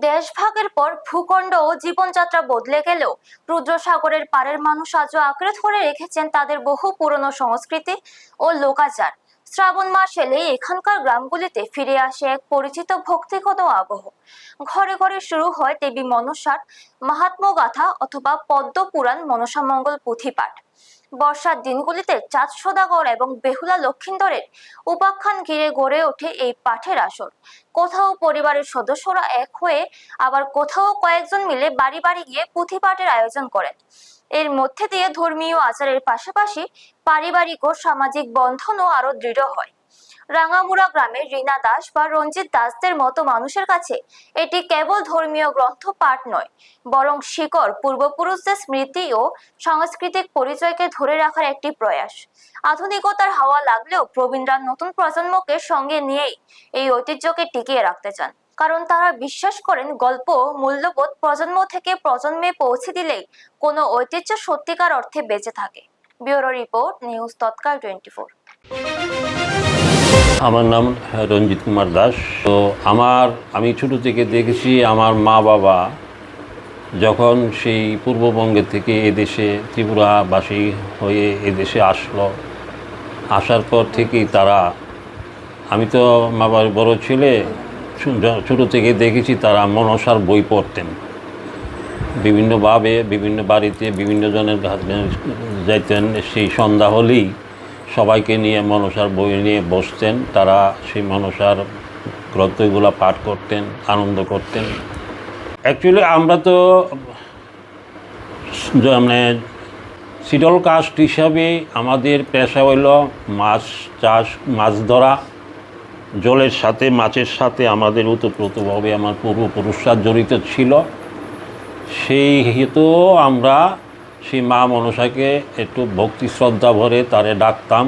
দেশভাগের পর ভূখণ্ড ও জীবনযাত্রা বদলে গেলেও রুদ্রসাগরের পাড়ের মানুষ আজও আঁকড়ে ধরে রেখেছেন তাদের বহু পুরনো সংস্কৃতি ও লোকাচার। শ্রাবণ মাস এলেই এখানকার গ্রামগুলিতে ফিরে আসে এক পরিচিত ভক্তিগত আবহ। ঘরে ঘরে শুরু হয় দেবী মনসার মাহাত্ম্যগাথা অথবা পদ্ম পুরাণ মনসামঙ্গল পুঁথি পাঠ। বর্ষার দিনগুলিতে চাঁদ সদাগর এবং বেহুলা লক্ষিন্দরের উপাখ্যান ঘিরে গড়ে ওঠে এই পাঠের আসর। কোথাও পরিবারের সদস্যরা এক হয়ে, আবার কোথাও কয়েকজন মিলে বাড়ি বাড়ি গিয়ে পুঁথি পাঠের আয়োজন করেন। এর মধ্যে দিয়ে ধর্মীয় আচারের পাশাপাশি পারিবারিক ও সামাজিক বন্ধনও আরো দৃঢ় হয়। রাঙামুড়া গ্রামের রীনা দাস বা রঞ্জিত দাসদের মতো মানুষের কাছে এটি কেবল ধর্মীয় গ্রন্থ পাঠ নয়, বরং শিকড়, পূর্বপুরুষদের স্মৃতি ও সাংস্কৃতিক পরিচয়কে ধরে রাখার একটি প্রয়াস। আধুনিকতার হাওয়া লাগলেও প্রবীণরা নতুন প্রজন্মকে সঙ্গে নিয়েই এই ঐতিহ্যকে টিকিয়ে রাখতে চান, কারণ তারা বিশ্বাস করেন গল্প মূল্যবোধ প্রজন্ম থেকে প্রজন্মে পৌঁছে দিলেই কোনো ঐতিহ্য সত্যিকার অর্থে বেঁচে থাকে। ব্যুরো রিপোর্ট, নিউজ তৎকাল 24। আমার নাম রঞ্জিত কুমার দাস। তো আমি ছোটো থেকে দেখেছি আমার মা বাবা যখন সেই পূর্ববঙ্গের থেকে এদেশে ত্রিপুরাবাসী হয়ে এদেশে আসার পর থেকেই আমি তো মা বাবার বড় ছেলে, ছোটো থেকে দেখেছি তারা মনসার বই পড়তেন। বিভিন্নভাবে বিভিন্ন বাড়িতে বিভিন্ন জনের যাইতেন, সেই সন্ধ্যা হলেই সবাইকে নিয়ে মনসার বই নিয়ে বসতেন। তারা সেই মনসার গ্রন্থগুলো পাঠ করতেন, আনন্দ করতেন। অ্যাকচুয়ালি আমরা তো মানে শিডল কাস্ট হিসাবে আমাদের পেশা হইল মাছ চাষ, মাছ ধরা। জলের সাথে, মাছের সাথে আমাদের ওতপ্রোতভাবে আমার পূর্বপুরুষরা জড়িত ছিল। সেই হেতু আমরা সেই মা মনসাকে একটু ভক্তি শ্রদ্ধা ভরে তারে ডাকতাম।